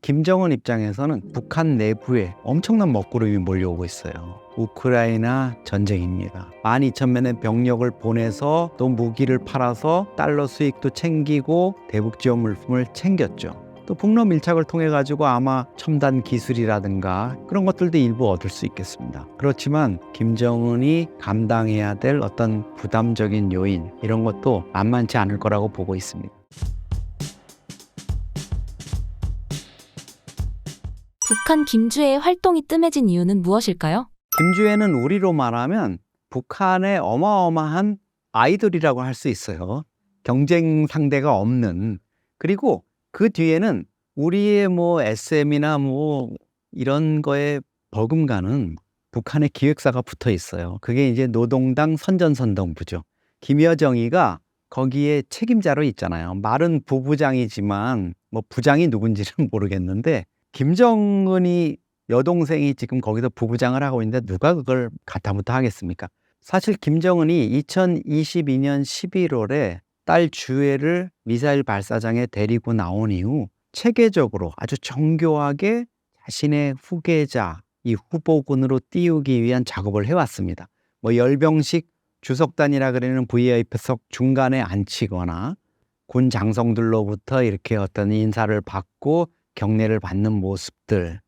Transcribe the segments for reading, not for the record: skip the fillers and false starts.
김정은 입장에서는 북한 내부에 엄청난 먹구름이 몰려오고 있어요. 우크라이나 전쟁입니다. 12,000명의 병력을 보내서 또 무기를 팔아서 달러 수익도 챙기고 대북 지원 물품을 챙겼죠. 또 북러 밀착을 통해 가지고 아마 첨단 기술이라든가 그런 것들도 일부 얻을 수 있겠습니다. 그렇지만 김정은이 감당해야 될 어떤 부담적인 요인 이런 것도 만만치 않을 거라고 보고 있습니다. 북한 김주혜의 활동이 뜸해진 이유는 무엇일까요? 김주혜는 우리로 말하면 북한의 어마어마한 아이돌이라고 할 수 있어요. 경쟁 상대가 없는. 그리고 그 뒤에는 우리의 SM이나 이런 거에 버금가는 북한의 기획사가 붙어 있어요. 그게 이제 노동당 선전선동부죠. 김여정이가 거기에 책임자로 있잖아요. 말은 부부장이지만 부장이 누군지는 모르겠는데 김정은이 여동생이 지금 거기서 부부장을 하고 있는데 누가 그걸 가타부타 하겠습니까? 사실 김정은이 2022년 11월에 딸 주혜를 미사일 발사장에 데리고 나온 이후 체계적으로 아주 정교하게 자신의 후계자, 이 후보군으로 띄우기 위한 작업을 해왔습니다. 열병식 주석단이라 그러는 VIP석 중간에 앉히거나 군 장성들로부터 이렇게 어떤 인사를 받고 경례를 받는 모습들,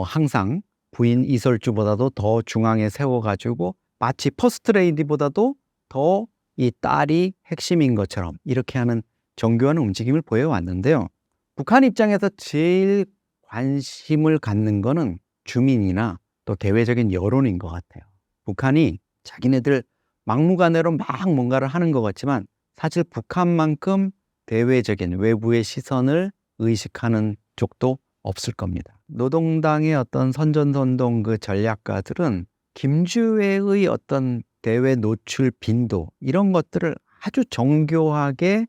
항상 부인 이설주보다도 더 중앙에 세워가지고 마치 퍼스트레이디보다도 더 이 딸이 핵심인 것처럼 이렇게 하는 정교한 움직임을 보여왔는데요. 북한 입장에서 제일 관심을 갖는 거는 주민이나 또 대외적인 여론인 것 같아요. 북한이 자기네들 막무가내로 막 뭔가를 하는 것 같지만 사실 북한만큼 대외적인 외부의 시선을 의식하는 쪽도 없을 겁니다. 노동당의 어떤 선전선동 그 전략가들은 김주혜의 어떤 대외 노출 빈도 이런 것들을 아주 정교하게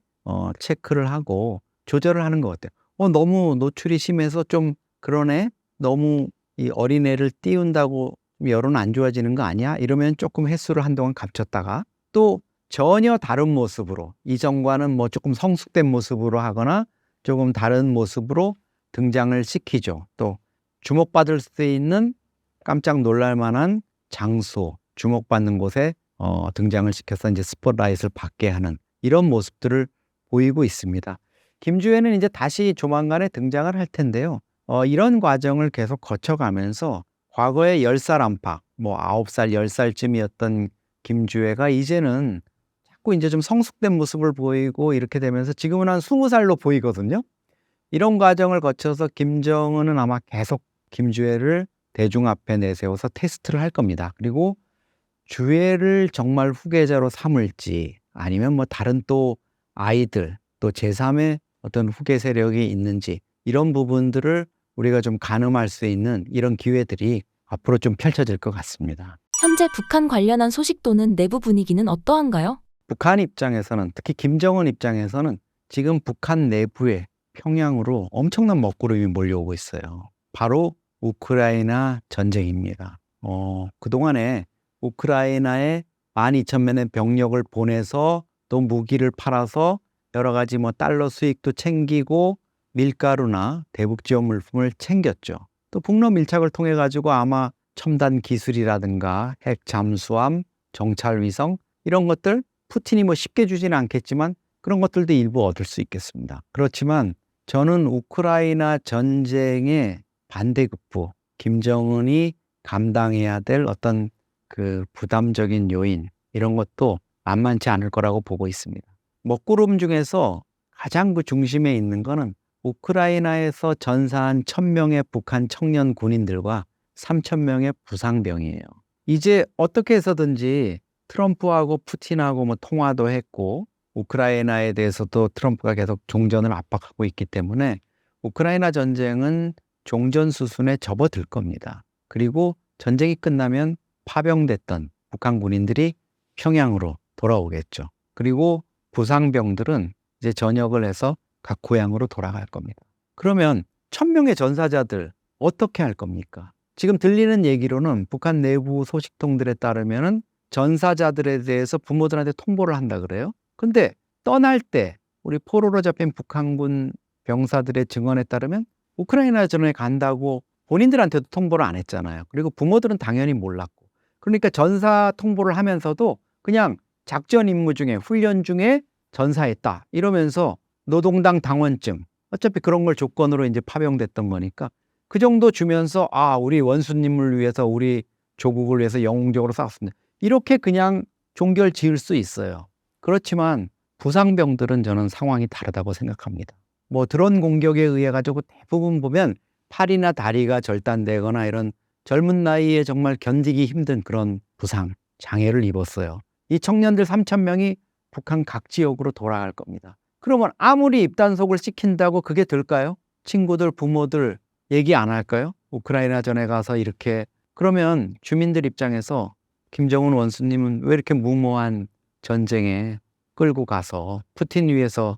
체크를 하고 조절을 하는 것 같아요. 너무 노출이 심해서 좀 그러네. 너무 이 어린애를 띄운다고 여론 안 좋아지는 거 아니야? 이러면 조금 횟수를 한동안 감췄다가 또 전혀 다른 모습으로 이전과는 조금 성숙된 모습으로 하거나 조금 다른 모습으로 등장을 시키죠. 또 주목받을 수 있는 깜짝 놀랄 만한 장소, 주목받는 곳에 등장을 시켜서 이제 스포트라이트를 받게 하는 이런 모습들을 보이고 있습니다. 김주혜는 이제 다시 조만간에 등장을 할 텐데요. 이런 과정을 계속 거쳐가면서 과거에 10살 안팎, 9살, 10살쯤이었던 김주혜가 이제는 자꾸 이제 좀 성숙된 모습을 보이고 이렇게 되면서 지금은 한 20살로 보이거든요. 이런 과정을 거쳐서 김정은은 아마 계속 김주혜를 대중 앞에 내세워서 테스트를 할 겁니다. 그리고 주혜를 정말 후계자로 삼을지 아니면 다른 또 아이들 또 제3의 어떤 후계 세력이 있는지 이런 부분들을 우리가 좀 가늠할 수 있는 이런 기회들이 앞으로 좀 펼쳐질 것 같습니다. 현재 북한 관련한 소식 또는 내부 분위기는 어떠한가요? 북한 입장에서는 특히 김정은 입장에서는 지금 북한 내부에 평양으로 엄청난 먹구름이 몰려오고 있어요. 바로 우크라이나 전쟁입니다. 그동안에 우크라이나에 12,000명의 병력을 보내서 또 무기를 팔아서 여러 가지 달러 수익도 챙기고 밀가루나 대북 지원 물품을 챙겼죠. 또 북러 밀착을 통해 가지고 아마 첨단 기술이라든가 핵 잠수함, 정찰 위성 이런 것들 푸틴이 쉽게 주지는 않겠지만 그런 것들도 일부 얻을 수 있겠습니다. 그렇지만 저는 우크라이나 전쟁의 반대급부, 김정은이 감당해야 될 어떤 그 부담적인 요인 이런 것도 만만치 않을 거라고 보고 있습니다. 먹구름 중에서 가장 그 중심에 있는 거는 우크라이나에서 전사한 1,000명의 북한 청년 군인들과 3,000명의 부상병이에요. 이제 어떻게 해서든지 트럼프하고 푸틴하고 통화도 했고 우크라이나에 대해서도 트럼프가 계속 종전을 압박하고 있기 때문에 우크라이나 전쟁은 종전 수순에 접어들 겁니다. 그리고 전쟁이 끝나면 파병됐던 북한 군인들이 평양으로 돌아오겠죠. 그리고 부상병들은 이제 전역을 해서 각 고향으로 돌아갈 겁니다. 그러면 1,000명의 전사자들 어떻게 할 겁니까? 지금 들리는 얘기로는 북한 내부 소식통들에 따르면은 전사자들에 대해서 부모들한테 통보를 한다 그래요. 근데 떠날 때 우리 포로로 잡힌 북한군 병사들의 증언에 따르면 우크라이나전에 간다고 본인들한테도 통보를 안 했잖아요. 그리고 부모들은 당연히 몰랐고. 그러니까 전사 통보를 하면서도 그냥 작전 임무 중에 훈련 중에 전사했다 이러면서 노동당 당원증 어차피 그런 걸 조건으로 이제 파병됐던 거니까 그 정도 주면서 우리 원수님을 위해서 우리 조국을 위해서 영웅적으로 싸웠습니다. 이렇게 그냥 종결 지을 수 있어요. 그렇지만 부상병들은 저는 상황이 다르다고 생각합니다. 뭐 드론 공격에 의해 가지고 대부분 보면 팔이나 다리가 절단되거나 이런 젊은 나이에 정말 견디기 힘든 그런 부상, 장애를 입었어요. 이 청년들 3,000명이 북한 각 지역으로 돌아갈 겁니다. 그러면 아무리 입단속을 시킨다고 그게 될까요? 친구들, 부모들 얘기 안 할까요? 우크라이나전에 가서 이렇게. 그러면 주민들 입장에서 김정은 원수님은 왜 이렇게 무모한 전쟁에 끌고 가서 푸틴 위해서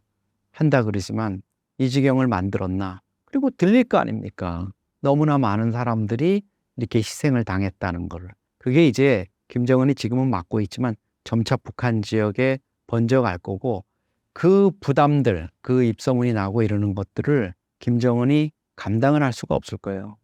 한다 그러지만 이 지경을 만들었나? 그리고 들릴 거 아닙니까? 너무나 많은 사람들이 이렇게 희생을 당했다는 걸. 그게 이제 김정은이 지금은 맡고 있지만 점차 북한 지역에 번져갈 거고 그 부담들, 그 입소문이 나고 이러는 것들을 김정은이 감당을 할 수가 없을 거예요.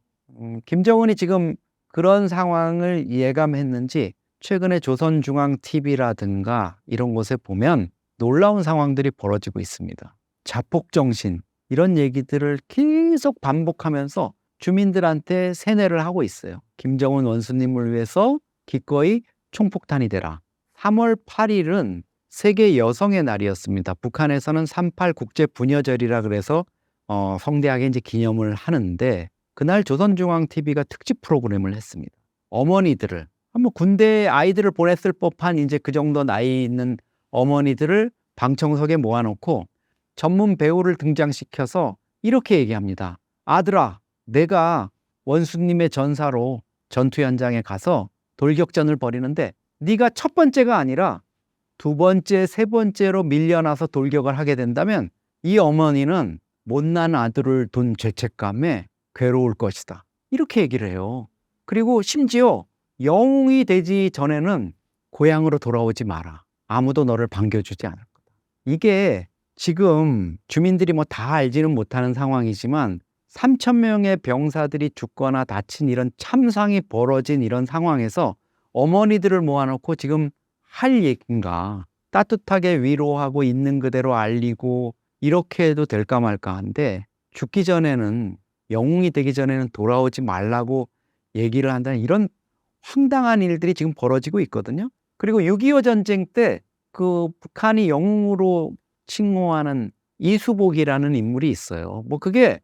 김정은이 지금 그런 상황을 예감했는지 최근에 조선중앙TV라든가 이런 곳에 보면 놀라운 상황들이 벌어지고 있습니다. 자폭정신 이런 얘기들을 계속 반복하면서 주민들한테 세뇌를 하고 있어요. 김정은 원수님을 위해서 기꺼이 총폭탄이 되라. 3월 8일은 세계 여성의 날이었습니다. 북한에서는 3.8 국제부녀절이라 그래서 성대하게 이제 기념을 하는데 그날 조선중앙TV가 특집 프로그램을 했습니다. 어머니들을 한번 군대에 아이들을 보냈을 법한 이제 그 정도 나이 있는 어머니들을 방청석에 모아놓고 전문 배우를 등장시켜서 이렇게 얘기합니다. 아들아, 내가 원수님의 전사로 전투 현장에 가서 돌격전을 벌이는데 네가 첫 번째가 아니라 두 번째, 세 번째로 밀려나서 돌격을 하게 된다면 이 어머니는 못난 아들을 둔 죄책감에 괴로울 것이다. 이렇게 얘기를 해요. 그리고 심지어 영웅이 되지 전에는 고향으로 돌아오지 마라. 아무도 너를 반겨주지 않을 거다. 이게 지금 주민들이 뭐 다 알지는 못하는 상황이지만 3,000명의 병사들이 죽거나 다친 이런 참상이 벌어진 이런 상황에서 어머니들을 모아놓고 지금 할 얘기인가, 따뜻하게 위로하고 있는 그대로 알리고 이렇게 해도 될까 말까 한데 죽기 전에는, 영웅이 되기 전에는 돌아오지 말라고 얘기를 한다는 이런 황당한 일들이 지금 벌어지고 있거든요. 그리고 6.25 전쟁 때 그 북한이 영웅으로 칭호하는 이수복이라는 인물이 있어요. 뭐 그게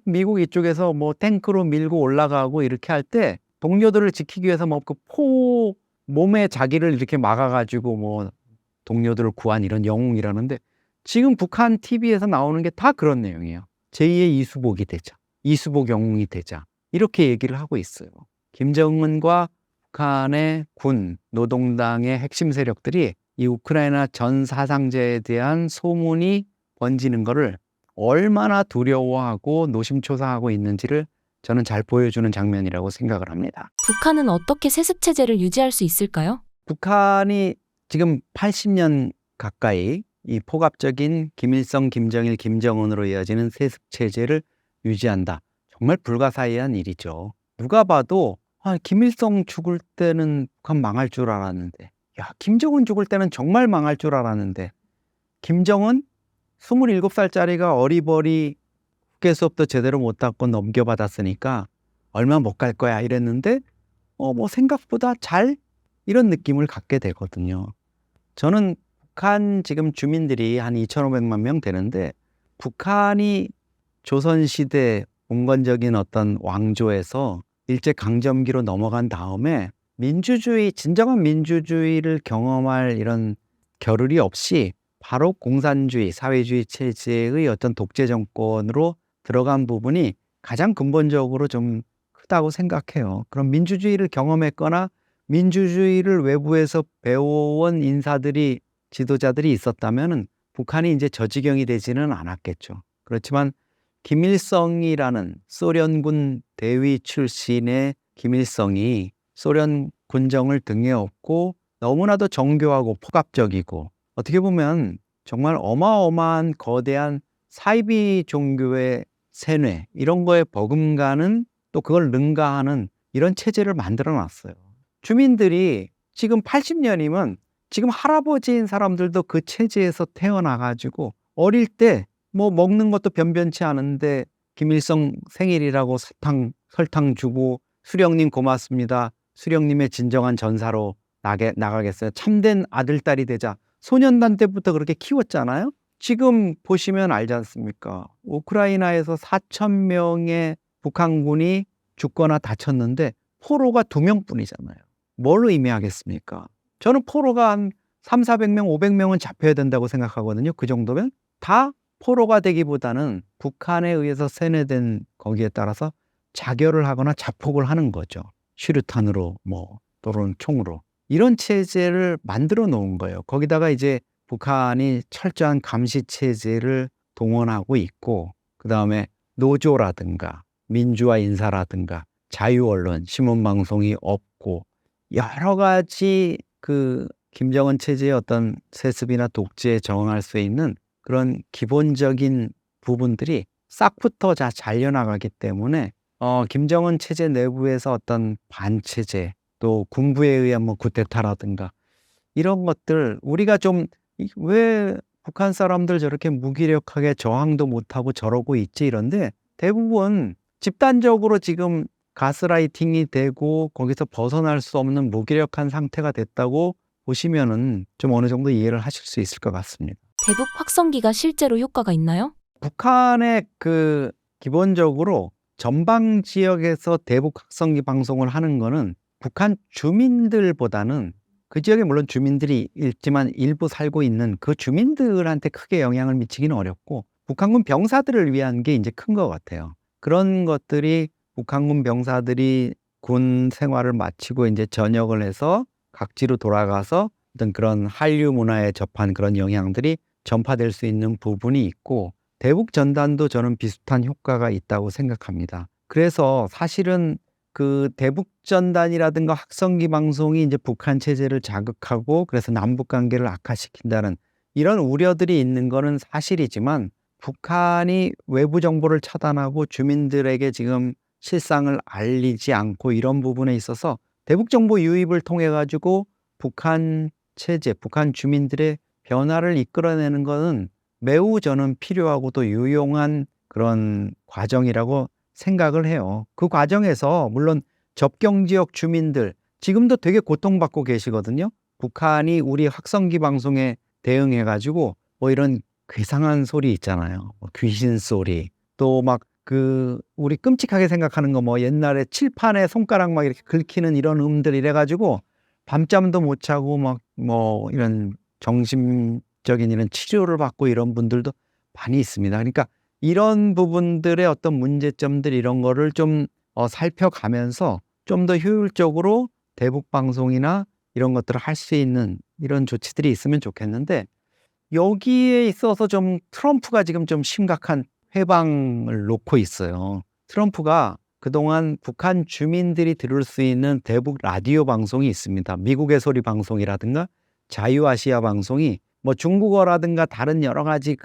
미국 이쪽에서 뭐 탱크로 밀고 올라가고 이렇게 할 때 동료들을 지키기 위해서 뭐 그 몸에 자기를 이렇게 막아가지고 뭐 동료들을 구한 이런 영웅이라는데 지금 북한 TV에서 나오는 게 다 그런 내용이에요. 제2의 이수복이 되자, 이수복 영웅이 되자, 이렇게 얘기를 하고 있어요. 김정은과 북한의 군, 노동당의 핵심 세력들이 이 우크라이나 전 사상자에 대한 소문이 번지는 것을 얼마나 두려워하고 노심초사하고 있는지를 저는 잘 보여주는 장면이라고 생각을 합니다. 북한은 어떻게 세습체제를 유지할 수 있을까요? 북한이 지금 80년 가까이 이 포갑적인 김일성, 김정일, 김정은으로 이어지는 세습체제를 유지한다. 정말 불가사의한 일이죠. 누가 봐도 김일성 죽을 때는 북한 망할 줄 알았는데, 김정은 죽을 때는 정말 망할 줄 알았는데, 김정은 27살짜리가 어리버리 국회 수업도 제대로 못 받고 넘겨받았으니까 얼마 못 갈 거야 이랬는데 뭐 생각보다 잘, 이런 느낌을 갖게 되거든요. 저는 북한 지금 주민들이 한 2,500만 명 되는데 북한이 조선시대 봉건적인 어떤 왕조에서 일제강점기로 넘어간 다음에 민주주의, 진정한 민주주의를 경험할 이런 겨를이 없이 바로 공산주의, 사회주의 체제의 어떤 독재 정권으로 들어간 부분이 가장 근본적으로 좀 크다고 생각해요. 그럼 민주주의를 경험했거나 민주주의를 외부에서 배워온 인사들이, 지도자들이 있었다면 북한이 이제 저 지경이 되지는 않았겠죠. 그렇지만 김일성이라는 소련군 대위 출신의 김일성이 소련 군정을 등에 업고 너무나도 정교하고 포갑적이고 어떻게 보면 정말 어마어마한 거대한 사이비 종교의 세뇌 이런 거에 버금가는 또 그걸 능가하는 이런 체제를 만들어 놨어요. 주민들이 지금 80년이면 지금 할아버지인 사람들도 그 체제에서 태어나 가지고 어릴 때 뭐 먹는 것도 변변치 않은데 김일성 생일이라고 설탕 주고 수령님 고맙습니다. 수령님의 진정한 전사로 나가겠어요. 참된 아들, 딸이 되자. 소년단 때부터 그렇게 키웠잖아요. 지금 보시면 알지 않습니까? 우크라이나에서 4,000명의 북한군이 죽거나 다쳤는데 포로가 2명뿐이잖아요. 뭘 의미하겠습니까? 저는 포로가 한 300~400명, 500명은 잡혀야 된다고 생각하거든요. 그 정도면 다 포로가 되기보다는 북한에 의해서 세뇌된 거기에 따라서 자결을 하거나 자폭을 하는 거죠. 슈류탄으로 또는 총으로. 이런 체제를 만들어 놓은 거예요. 거기다가 이제 북한이 철저한 감시 체제를 동원하고 있고, 그다음에 노조라든가 민주화 인사라든가 자유 언론, 신문 방송이 없고 여러 가지 그 김정은 체제의 어떤 세습이나 독재에 저항할 수 있는 그런 기본적인 부분들이 싹부터 다 잘려나가기 때문에 김정은 체제 내부에서 어떤 반체제 또 군부에 의한 쿠데타라든가 이런 것들 우리가 좀 왜 북한 사람들 저렇게 무기력하게 저항도 못하고 저러고 있지 이런데 대부분 집단적으로 지금 가스라이팅이 되고 거기서 벗어날 수 없는 무기력한 상태가 됐다고 보시면은 좀 어느 정도 이해를 하실 수 있을 것 같습니다. 대북 확성기가 실제로 효과가 있나요? 북한의 기본적으로 전방 지역에서 대북 확성기 방송을 하는 거는 북한 주민들보다는 그 지역에 물론 주민들이 있지만 일부 살고 있는 그 주민들한테 크게 영향을 미치기는 어렵고 북한군 병사들을 위한 게 이제 큰 것 같아요. 그런 것들이 북한군 병사들이 군 생활을 마치고 이제 전역을 해서 각지로 돌아가서 어떤 그런 한류 문화에 접한 그런 영향들이 전파될 수 있는 부분이 있고 대북 전단도 저는 비슷한 효과가 있다고 생각합니다. 그래서 사실은 그 대북 전단이라든가 확성기 방송이 이제 북한 체제를 자극하고 그래서 남북 관계를 악화시킨다는 이런 우려들이 있는 거는 사실이지만 북한이 외부 정보를 차단하고 주민들에게 지금 실상을 알리지 않고 이런 부분에 있어서 대북 정보 유입을 통해 가지고 북한 체제, 북한 주민들의 변화를 이끌어내는 것은 매우 저는 필요하고 또 유용한 그런 과정이라고 생각을 해요. 그 과정에서 물론 접경 지역 주민들 지금도 되게 고통받고 계시거든요. 북한이 우리 확성기 방송에 대응해 가지고 이런 괴상한 소리 있잖아요. 귀신 소리 또 우리 끔찍하게 생각하는 거 옛날에 칠판에 손가락 이렇게 긁히는 이런 음들 이래 가지고 밤잠도 못 자고 이런 정신적인 이런 치료를 받고 이런 분들도 많이 있습니다. 그러니까 이런 부분들의 어떤 문제점들 이런 거를 좀 살펴가면서 좀 더 효율적으로 대북 방송이나 이런 것들을 할 수 있는 이런 조치들이 있으면 좋겠는데 여기에 있어서 좀 트럼프가 지금 좀 심각한 회방을 놓고 있어요. 트럼프가 그동안 북한 주민들이 들을 수 있는 대북 라디오 방송이 있습니다. 미국의 소리 방송이라든가 자유아시아 방송이 중국어라든가 다른 여러 가지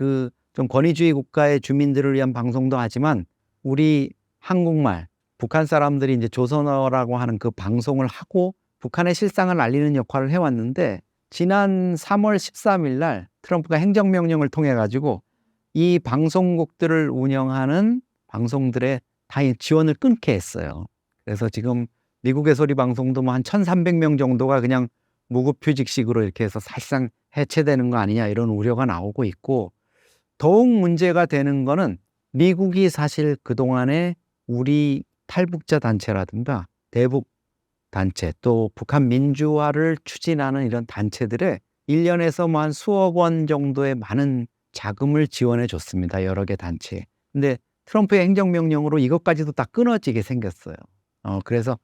좀 권위주의 국가의 주민들을 위한 방송도 하지만 우리 한국말, 북한 사람들이 이제 조선어라고 하는 그 방송을 하고 북한의 실상을 알리는 역할을 해왔는데 지난 3월 13일 날 트럼프가 행정명령을 통해 가지고 이 방송국들을 운영하는 방송들의 다 지원을 끊게 했어요. 그래서 지금 미국의 소리 방송도 한 1,300명 정도가 그냥 무급휴직식으로 이렇게 해서 사실상 해체되는 거 아니냐 이런 우려가 나오고 있고 더욱 문제가 되는 거는 미국이 사실 그동안에 우리 탈북자 단체라든가 대북 단체 또 북한 민주화를 추진하는 이런 단체들의 1년에서 한 수억 원 정도의 많은 자금을 지원해 줬습니다. 여러 개 단체에. 근데 트럼프의 행정명령으로 이것까지도 다 끊어지게 생겼어요. 그래서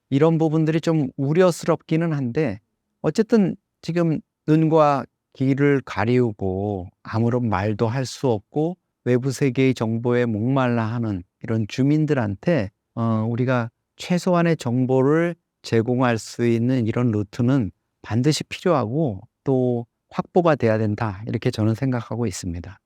이런 부분들이 좀 우려스럽기는 한데 어쨌든 지금 눈과 귀를 가리우고 아무런 말도 할 수 없고 외부 세계의 정보에 목말라 하는 이런 주민들한테 우리가 최소한의 정보를 제공할 수 있는 이런 루트는 반드시 필요하고 또 확보가 돼야 된다 이렇게 저는 생각하고 있습니다.